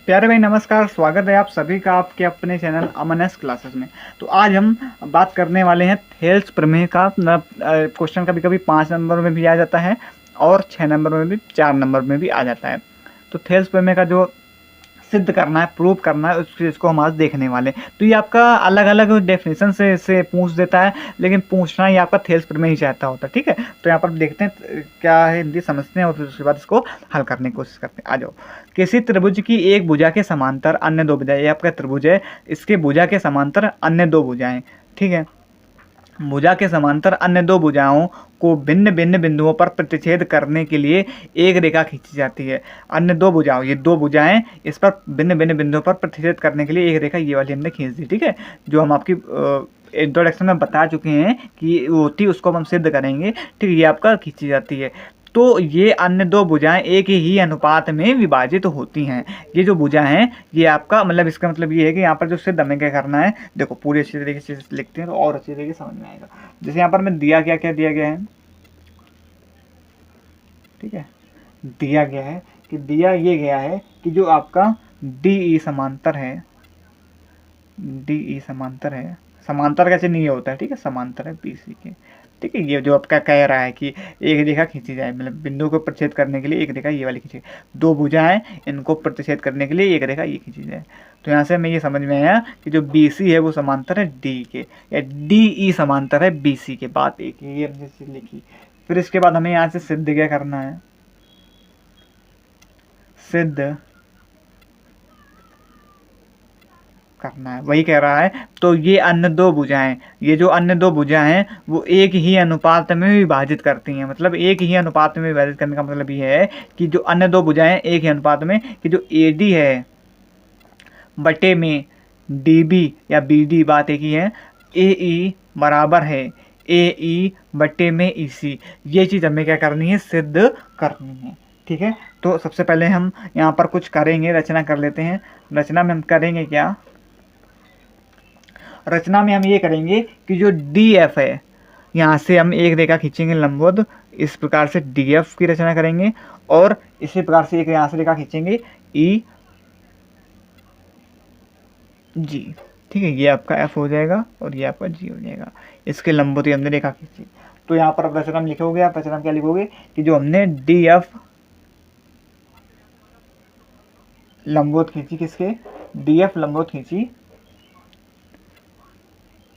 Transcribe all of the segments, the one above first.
प्यारे भाई नमस्कार, स्वागत है आप सभी का आपके अपने चैनल अमन एस क्लासेस में। तो आज हम बात करने वाले हैं थेल्स प्रमेय का। क्वेश्चन कभी कभी 5 नंबर में भी आ जाता है और 6 नंबर में भी, 4 नंबर में भी आ जाता है। तो थेल्स प्रमेय का जो सिद्ध करना है, प्रूव करना है, उस चीज़ को हम आज देखने वाले हैं। तो ये आपका अलग अलग डेफिनेशन से पूछ देता है, लेकिन पूछना ही आपका थेल्स प्रमेय ही चाहता होता है। ठीक है, तो यहाँ पर देखते हैं क्या है, हिंदी समझते हैं और फिर उसके बाद इसको हल करने की कोशिश करते हैं। आ जाओ। किसी त्रिभुज की एक भुजा के समांतर अन्य दो भुजाएं, ये आपका त्रिभुज है, इसके भुजा के समांतर अन्य दो भुजाएं। ठीक है, भुजा के समांतर अन्य दो भुजाओं को भिन्न भिन्न बिंदुओं पर प्रतिच्छेद करने के लिए एक रेखा खींची जाती है। अन्य दो भुजाओं, ये दो भुजाएं, इस पर भिन्न भिन्न बिंदुओं पर प्रतिच्छेद करने के लिए एक रेखा ये वाली हमने खींच दी। ठीक है, जो हम आपकी इंट्रोडक्शन में बता चुके हैं कि वो होती, उसको हम सिद्ध करेंगे। ठीक है, ये आपका खींची जाती है। तो ये अन्य दो भुजाएं एक ही अनुपात में विभाजित होती हैं। ये जो भुजा हैं, ये आपका मतलब, इसका मतलब ये है कि यहाँ पर जो सिद्ध हमें क्या करना है, देखो पूरी अच्छी तरीके से लिखते हैं तो और अच्छी तरीके से समझ में आएगा। जैसे यहाँ पर मैं दिया क्या क्या दिया गया है, ठीक है, दिया गया है कि दिया ये गया है कि जो आपका DE समांतर है, DE समांतर है, समांतर का चिन्ह ये होता है। ठीक है, समांतर है BC के। ठीक है, ये जो आपका कह रहा है कि एक रेखा खींची जाए, मतलब बिंदु को प्रतिच्छेद करने के लिए एक रेखा ये वाली खींची, दो भुजाएं, इनको प्रतिच्छेद करने के लिए एक रेखा ये खींची जाए। तो यहाँ से हमें ये समझ में आया कि जो BC है वो समांतर है D के, या DE समांतर है BC के। बात एक ही, ये हमने लिखी। फिर इसके बाद हमें यहाँ से सिद्ध क्या करना है, सिद्ध करना है, वही कह रहा है। तो ये अन्य दो भुजाएं, ये जो अन्य दो भुजाएं हैं वो एक ही अनुपात में विभाजित करती हैं। मतलब एक ही अनुपात में विभाजित करने का मतलब ये है कि जो अन्य दो भुजाएं एक ही अनुपात में, कि जो AD है बटे में DB या BD, बात एक ही है, AE बराबर है AE बटे में EC। ये चीज़ हमें क्या करनी है, सिद्ध करनी है। ठीक है, तो सबसे पहले हम यहाँ पर कुछ करेंगे, रचना कर लेते हैं। रचना में हम करेंगे क्या, रचना में हम ये करेंगे कि जो DF है, यहाँ से हम एक रेखा खींचेंगे लंबवत, इस प्रकार से DF की रचना करेंगे, और इसी प्रकार से एक यहाँ से रेखा खींचेंगे EG। ठीक है, ये आपका F हो जाएगा और ये आपका G हो जाएगा। इसके लंबवत ही हमने रेखा खींची। तो यहाँ पर अब रचना में लिखोगे, आप रचना में क्या लिखोगे कि जो हमने DF लंबवत खींची, किसके, DF लंबवत खींची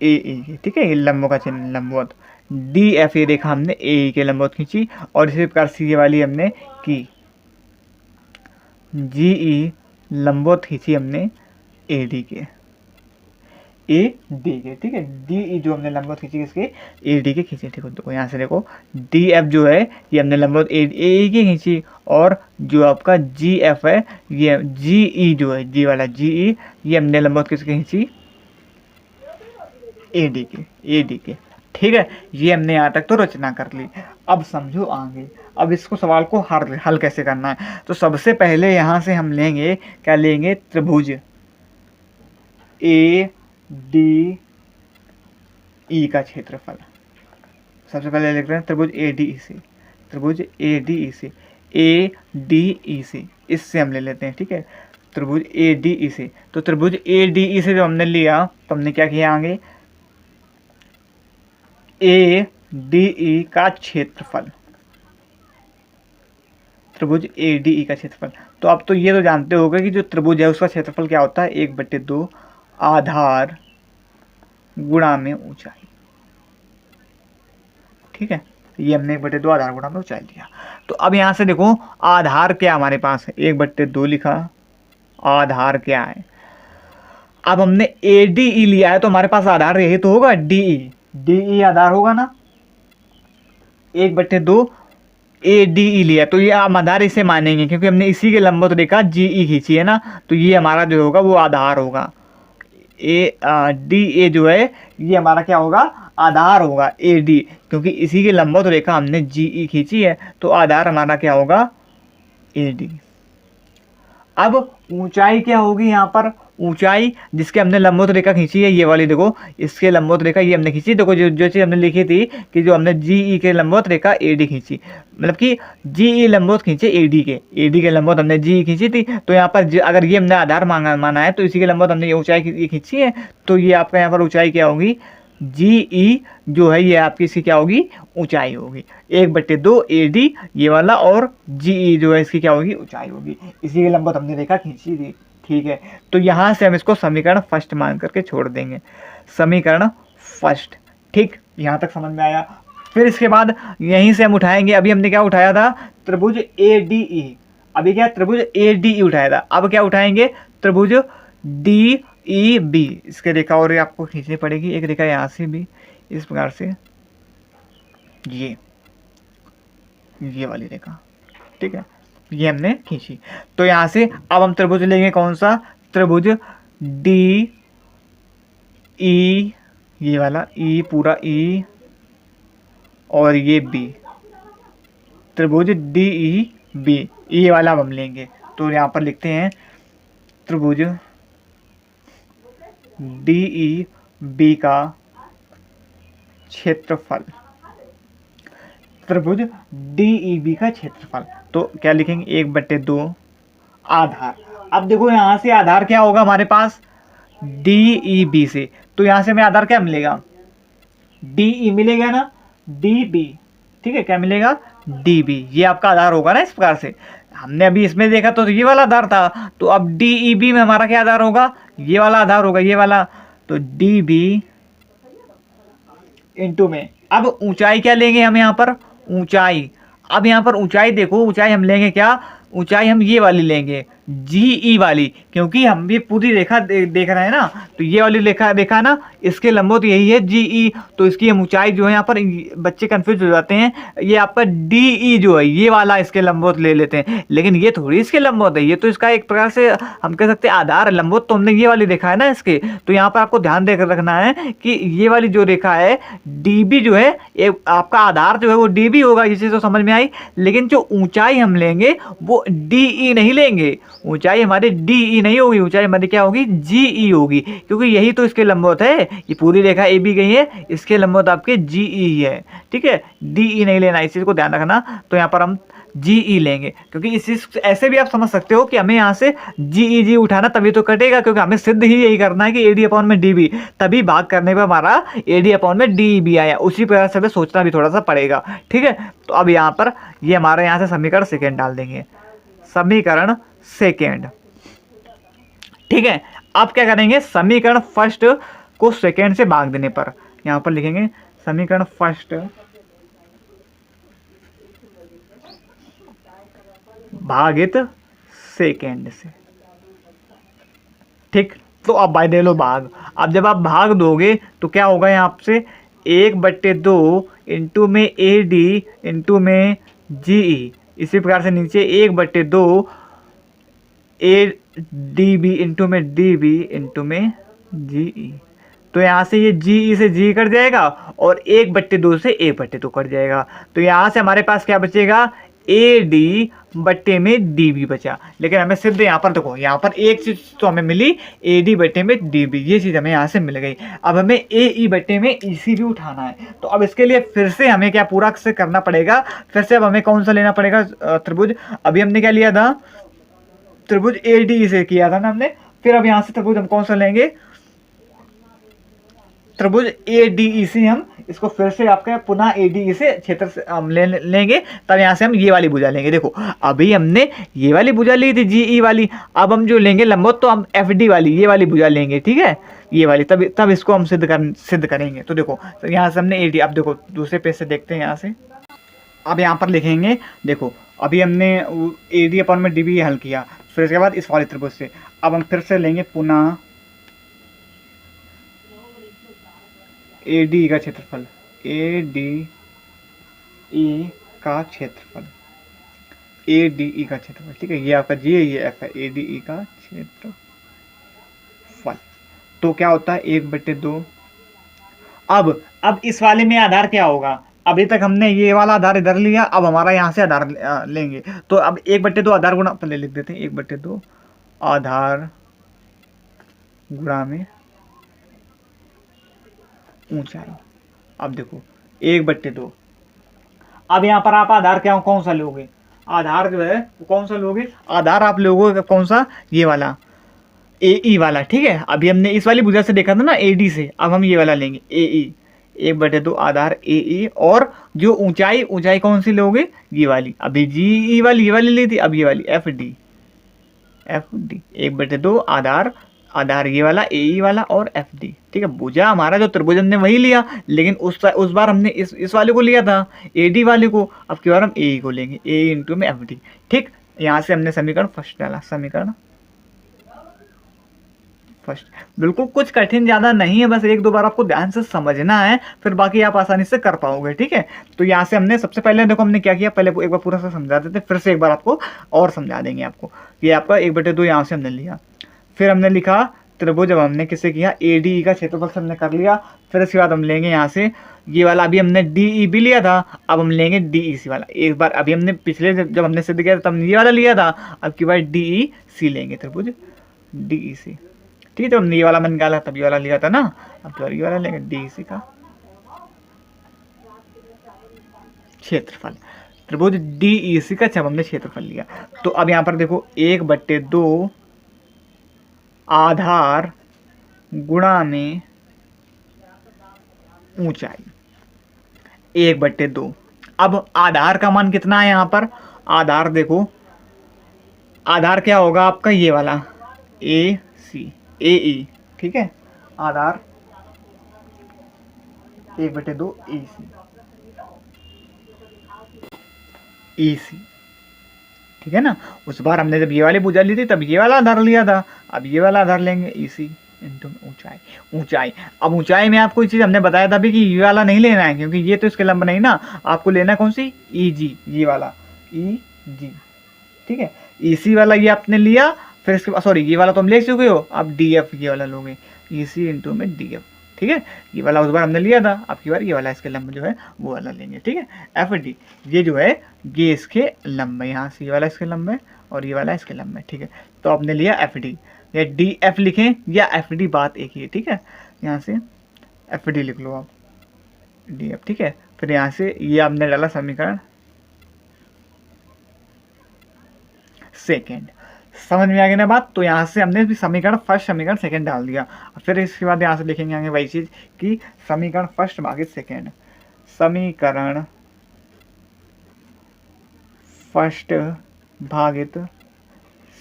AE की। ठीक है, ये लंबों का चिन्ह लंबवत, DF ये रेखा हमने AE के लंबवत खींची, और इसी प्रकार से ये वाली हमने की GE लंबवत खींची हमने AD के, AD के। ठीक है, DE जो हमने लंबवत खींची किसके, AD के खींची। ठीक है, देखो यहाँ से देखो, DF जो है ये हमने लंबवत AE की खींची, और जो आपका GF है, ये GE जो है, G वाला GE, ये हमने लंबवत किसके खींची, AD के। ठीक है, ये हमने यहाँ तक तो रचना कर ली। अब समझो आगे, अब इसको सवाल को हल कैसे करना है। तो सबसे पहले यहाँ से हम लेंगे, क्या लेंगे, त्रिभुज ADE का क्षेत्रफल। सबसे पहले लिख रहे हैं त्रिभुज ADE से, त्रिभुज ADE से, ADE से, इससे हम ले लेते हैं। ठीक है, त्रिभुज ADE से। तो त्रिभुज ADE से जो हमने लिया, तो हमने क्या किया आगे, ADE का क्षेत्रफल, त्रिभुज ADE का क्षेत्रफल। तो अब तो ये तो जानते होगे कि जो त्रिभुज है उसका क्षेत्रफल क्या होता है, 1/2 आधार गुणा में ऊंचाई। ठीक है, ये हमने 1/2 आधार गुणा में ऊंचाई लिया। तो अब यहाँ से देखो, आधार क्या हमारे पास है, 1/2 लिखा, आधार क्या है। अब हमने ADE लिया है, तो हमारे पास आधार यही तो होगा, DE आधार होगा ना, 1/2 ADE लिया, तो ये हम आधार इसे मानेंगे क्योंकि हमने इसी के लंबवत रेखा GE खींची है ना। तो ये हमारा जो होगा वो आधार होगा, DA जो है ये हमारा क्या होगा, आधार होगा AD, क्योंकि इसी के लंबवत रेखा हमने GE खींची है, तो आधार हमारा क्या होगा, AD। अब ऊंचाई क्या होगी, यहाँ पर ऊंचाई जिसके हमने लंबवत रेखा खींची है, ये वाली देखो, इसके लंबवत रेखा ये हमने खींची। देखो जो चीज़ हमने लिखी थी कि जो हमने जी ई के लंबवत रेखा ए डी खींची, मतलब कि जी ई लंबवत खींचे ए डी के लंबवत हमने जी ई खींची थी। तो यहाँ पर अगर ये हमने आधार माना है तो इसी के लंबवत हमने ये ऊंचाई ये खींची है। तो ये आपका यहाँ पर ऊंचाई क्या होगी, जी ई जो है ये आपकी इसकी क्या होगी, ऊंचाई होगी 1/2 ए डी ये वाला, और जी ई जो है इसकी क्या होगी, ऊंचाई होगी। इसी के लंबवत हमने रेखा खींची थी। ठीक है, तो यहाँ से हम इसको समीकरण फर्स्ट मान करके छोड़ देंगे, समीकरण फर्स्ट। ठीक, यहाँ तक समझ में आया। फिर इसके बाद यहीं से हम उठाएंगे, अभी हमने क्या उठाया था, त्रिभुज ए डी ई। अभी क्या त्रिभुज ए डी ई उठाया था, अब क्या उठाएंगे, त्रिभुज डी ई बी। इसके रेखा और आपको खींचनी पड़ेगी, एक रेखा यहाँ से भी इस प्रकार से, ये वाली रेखा। ठीक है, ये हमने खींची। तो यहाँ से अब हम त्रिभुज लेंगे, कौन सा, त्रिभुज डी ई, ये वाला ई पूरा ई, और ये बी, त्रिभुज डी ई बी, ये वाला अब हम लेंगे। तो यहाँ पर लिखते हैं त्रिभुज डी ई बी का क्षेत्रफल, त्रिभुज डी ई बी का क्षेत्रफल। तो क्या लिखेंगे, 1/2 आधार। अब देखो यहाँ से आधार क्या होगा हमारे पास, डी ई बी से, तो यहाँ से हमें आधार क्या मिलेगा, डी ई मिलेगा ना, डी बी। ठीक है, क्या मिलेगा, डी बी, ये आपका आधार होगा ना। इस प्रकार से हमने अभी इसमें देखा तो ये वाला आधार था, तो अब डी ई बी में हमारा क्या आधार होगा, ये वाला आधार होगा, ये वाला। तो डी बी इंटू में, अब ऊंचाई क्या लेंगे हम यहाँ पर, ऊंचाई। अब यहाँ पर ऊंचाई देखो, ऊंचाई हम लेंगे क्या, ऊंचाई हम ये वाली लेंगे, जी ई वाली, क्योंकि हम भी पूरी रेखा देख रहे हैं ना। तो ये वाली रेखा देखा ना, इसके लंबवत यही है जी ई। तो इसकी हम ऊंचाई जो है, यहाँ पर बच्चे कंफ्यूज हो जाते हैं, ये आपका डी ई जो है ये वाला इसके लंबवत ले लेते हैं, लेकिन ये थोड़ी इसके लंबवत है, ये तो इसका एक प्रकार से हम कह सकते हैं आधार है। लंबवत तो हमने ये वाली देखा है ना इसके। तो यहाँ पर आपको ध्यान देकर रखना है कि ये वाली जो रेखा है डी बी जो है, ये आपका आधार जो है वो डी बी होगा, ये चीज़ तो समझ में आई। लेकिन जो ऊंचाई हम लेंगे वो डी ई नहीं लेंगे, ऊंचाई हमारी डी ई नहीं होगी, ऊंचाई हमारी क्या होगी, जी ई होगी, क्योंकि यही तो इसके लंबवत है। ये पूरी रेखा ए बी गई है, इसके लंबवत आपके जी ई है। ठीक है, डी ई नहीं लेना, इस चीज़ को ध्यान रखना। तो यहाँ पर हम जी ई लेंगे, क्योंकि इस चीज ऐसे भी आप समझ सकते हो कि हमें यहाँ से जी ई जी उठाना तभी तो कटेगा, क्योंकि हमें सिद्ध ही यही करना है कि ए डी अपॉन में डी बी, तभी भाग करने पर हमारा ए डी अपॉन में डी बी आया। उसी प्रकार से हमें सोचना भी थोड़ा सा पड़ेगा। ठीक है, तो अब यहाँ पर ये हमारे यहाँ से समीकरण सेकेंड डाल देंगे, समीकरण सेकेंड। ठीक है, अब क्या करेंगे, समीकरण फर्स्ट को सेकेंड से भाग देने पर यहाँ पर लिखेंगे समीकरण फर्स्ट भागित सेकेंड से। ठीक, तो अब भाई दे लो भाग। अब जब आप भाग दोगे तो क्या होगा, यहाँ से 1/2 इंटू में ए डी इंटू में जी ई, इसी प्रकार से नीचे 1/2 ए डी बी इंटू में डी बी इंटू में जी ई। तो यहाँ से ये जी ई से जी कट जाएगा और 1/2 से 1/2 कट जाएगा। तो यहाँ से हमारे पास क्या बचेगा, ए डी बट्टे में डी बी बचा। लेकिन हमें सिर्फ यहाँ पर देखो, यहाँ पर एक चीज़ तो हमें मिली, ए डी बट्टे में डी बी, ये चीज़ हमें यहाँ से मिल गई। अब हमें ए ई बट्टे में ई सी भी उठाना है। तो अब इसके लिए फिर से हमें क्या पूरा से करना पड़ेगा, फिर से अब हमें कौन सा लेना पड़ेगा, त्रिभुज। अभी हमने क्या लिया था, त्रिभुज ए डी से किया था ना हमने। फिर अब यहाँ से त्रिभुज हम कौन सा लेंगे, त्रिभुज ए डी ई से हम इसको फिर से आपका पुनः ए डी ई से क्षेत्र से हम लेंगे। तब यहाँ से हम ये वाली भुजा लेंगे। देखो अभी हमने ये वाली भुजा ली थी जी ई वाली, अब हम जो लेंगे लंबवत तो हम एफ डी वाली ये वाली भुजा लेंगे। ठीक है, ये वाली, तब इसको हम सिद्ध करेंगे। तो देखो, तो यहाँ से हमने ए डी, अब देखो दूसरे पेज से देखते हैं यहाँ से। अब यहाँ पर लिखेंगे, देखो अभी हमने ए डी अपॉन में डी बी हल किया, फिर इसके बाद इस वाले त्रिभुज से अब हम फिर से लेंगे पुनः ए डी का क्षेत्रफल, ए डी ई का क्षेत्रफल, ए डी ई का क्षेत्रफल। ठीक है, ये आपका जी है, ये एफ है, ए डी ई का क्षेत्रफल। तो क्या होता है 1/2। अब इस वाले में आधार क्या होगा, अभी तक हमने ये वाला आधार इधर लिया, अब हमारा यहाँ से आधार लेंगे। तो अब 1/2 आधार गुणा, पहले लिख देते हैं 1/2 आधार गुणा में ऊंचाई। अब देखो 1/2। अब यहाँ पर आप आधार क्या कौन सा लोगे, आधार जो है वो कौन सा लोगे, आधार आप लोगोगे कौन सा, ये वाला ए ई वाला। ठीक है, अभी हमने इस वाली भुजा से देखा था ना ए डी से, अब हम ये वाला लेंगे ए ई, 1/2 आधार ए ई। और जो ऊंचाई, ऊंचाई कौन सी लोगे, ये वाली, अभी जी ई वाली ये वाली ली थी, अब ये वाली एफ डी, एफ डी 1/2 आधार, आधार ये वाला ए ई वाला और एफ डी। ठीक है, भुजा हमारा जो त्रिभुज हमने वही लिया, लेकिन उस बार हमने इस वाले को लिया था ए डी वाले को, अब की बार हम ए ई को लेंगे, ए इंटू में एफ डी। ठीक, यहाँ से हमने समीकरण फर्स्ट डाला, समीकरण फर्स्ट। बिल्कुल कुछ कठिन ज़्यादा नहीं है, बस 1-2 बार आपको ध्यान से समझना है, फिर बाकी आप आसानी से कर पाओगे। ठीक है, तो यहाँ से हमने सबसे पहले देखो हमने क्या किया, पहले एक बार पूरा सा समझा देते, फिर से एक बार आपको और समझा देंगे आपको। ये आपका 1/2 यहाँ से हमने लिया, फिर हमने लिखा त्रिभुज, जब हमने किसे किया ए डी ई का क्षेत्रफल से हमने कर लिया। फिर इसके बाद हम लेंगे यहाँ से ये वाला, अभी हमने डी ई भी लिया था, अब हम लेंगे डी ई सी वाला। एक बार अभी हमने पिछले जब हमने सिद्ध किया तब ये वाला लिया था, अब की बार डी ई सी लेंगे, त्रिभुज डी ई सी। ठीक है, जब हमने ये वाला मन निकाला तब ये वाला लिया था ना, अब तो ये वाला लेंगे डी ई सी का क्षेत्रफल, त्रिभुज डी ई सी का जब हमने क्षेत्रफल लिया। तो अब यहाँ पर देखो 1/2 आधार गुणा में ऊंचाई, 1/2। अब आधार का मान कितना है यहाँ पर, आधार देखो, आधार क्या होगा आपका ये वाला ए सी ए ई। ठीक है, आधार 1/2 ए सी, ए सी। ठीक है ना, उस बार हमने जब ये वाली भुजा ली थी तब ये वाला आधार लिया था, अब ये वाला आधार लेंगे ई सी इंटू ऊंचाई, ऊंचाई। अब ऊंचाई में आपको एक चीज़ हमने बताया था भी कि ये वाला नहीं लेना है, क्योंकि ये तो इसके लंब नहीं ना, आपको लेना कौन सी, ई जी, ये वाला ई जी। ठीक है, ई सी वाला ये आपने लिया, फिर इसके बाद सॉरी ये वाला तो हम ले चुके हो, अब डी एफ ये वाला लोगे, ई सी इंटू में डी एफ। ठीक है, ये वाला उस बार हमने लिया था, अब की बार ये वाला इसके लंब जो है वो वाला लेंगे। ठीक है, एफ डी ये जो है ये इसके लंब है, यहाँ से ये वाला इसके लंब है और ये वाला इसके लंब है। ठीक है, तो आपने लिया एफ डी, या डी एफ लिखें या एफ डी, बात एक ही है। ठीक है, यहाँ से एफ डी लिख लो आप, डी एफ। ठीक है, फिर यहाँ से ये आपने डाला समीकरण सेकेंड, समझ में आ गई ना बात। तो यहाँ से हमने भी समीकरण फर्स्ट समीकरण सेकंड डाल दिया, फिर इसके बाद यहाँ से लिखेंगे आगे वही चीज़ कि समीकरण फर्स्ट भागित सेकंड, समीकरण फर्स्ट भागित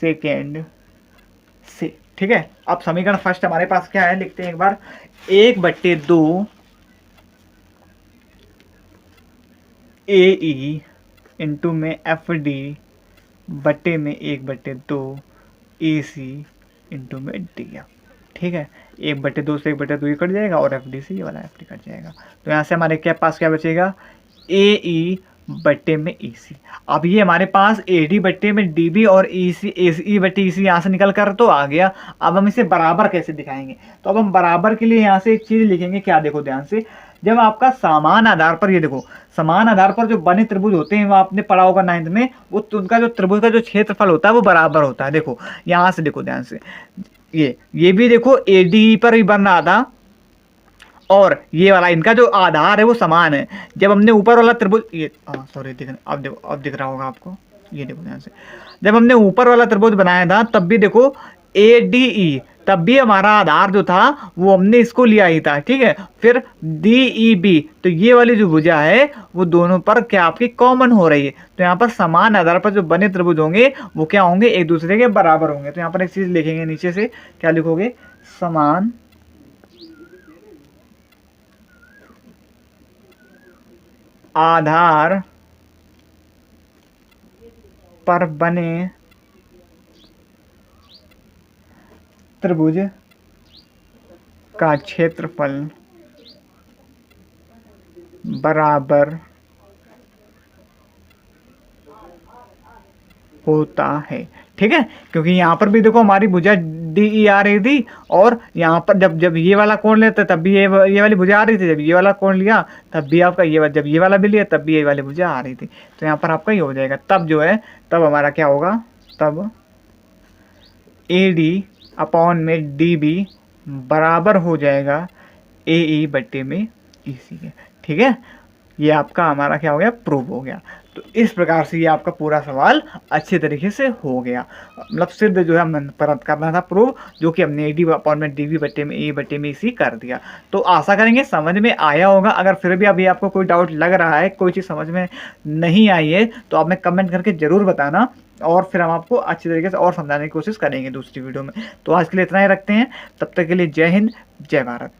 सेकंड से। ठीक है, अब समीकरण फर्स्ट हमारे पास क्या है, लिखते हैं एक बार, 1/2 ए ई इंटू में एफ डी बटे में 1/2 ए सी इंटू में डी एफ। ठीक है, 1/2 से 1/2 ये कट जाएगा और एफ डी से ये वाला एफ डी कट जाएगा। तो यहाँ से हमारे क्या पास क्या बचेगा, ए ई बट्टे में ई सी। अब ये हमारे पास ए डी बट्टे में डी बी और ई सी, ई बट्टे ई सी यहाँ से निकल कर तो आ गया। अब हम इसे बराबर कैसे दिखाएंगे, तो अब हम बराबर के लिए यहाँ से एक चीज़ लिखेंगे, क्या देखो ध्यान से, जब आपका समान आधार पर, ये देखो समान आधार पर जो बने त्रिभुज होते हैं वो आपने पढ़ा होगा 9th में, वो उनका जो त्रिभुज का जो क्षेत्रफल होता है वो बराबर होता है। देखो यहाँ से देखो ध्यान से, ये भी देखो ए डी पर भी बन रहा था और ये वाला इनका जो आधार है वो समान है। जब हमने ऊपर वाला त्रिभुज, ये सॉरी दिख, अब दिख रहा होगा आपको, ये देखो ध्यान से, जब हमने ऊपर वाला त्रिभुज बनाया था तब भी देखो ए डी ई, तब भी हमारा आधार जो था वो हमने इसको लिया ही था। ठीक है, फिर डी ई बी, तो ये वाली जो भुजा है वो दोनों पर क्या आपकी कॉमन हो रही है। तो यहाँ पर समान आधार पर जो बने त्रिभुज होंगे वो क्या होंगे, एक दूसरे के बराबर होंगे। तो यहाँ पर एक चीज लिखेंगे नीचे से, क्या लिखोगे, समान आधार पर बने त्रिभुज का क्षेत्रफल बराबर होता है। ठीक है, क्योंकि यहाँ पर भी देखो हमारी भुजा डी ई आ रही थी और यहाँ पर जब ये वाला कोण लेते तब भी ये वाली भुजा आ रही थी, जब ये वाला कोण लिया तब भी आपका जब ये वाला भी लिया तब भी ये वाली भुजा आ रही थी। तो यहाँ पर आपका ये हो जाएगा, तब जो है तब हमारा क्या होगा, तब ए डी अपॉन में डी बी बराबर हो जाएगा ए ई बट्टे में ई सी के। ठीक है, ये आपका हमारा क्या हो गया, प्रूव हो गया। तो इस प्रकार से ये आपका पूरा सवाल अच्छे तरीके से हो गया, मतलब सिद्ध जो है हमने करना था प्रूव, जो कि हमने डी अपॉन में डी वी बट्टे में ए बट्टे में सी कर दिया। तो आशा करेंगे समझ में आया होगा। अगर फिर भी अभी आपको कोई डाउट लग रहा है, कोई चीज़ समझ में नहीं आई है, तो आप में कमेंट करके ज़रूर बताना, और फिर हम आपको अच्छी तरीके से और समझाने की कोशिश करेंगे दूसरी वीडियो में। तो आज के लिए इतना ही रखते हैं, तब तक के लिए जय हिंद, जय भारत।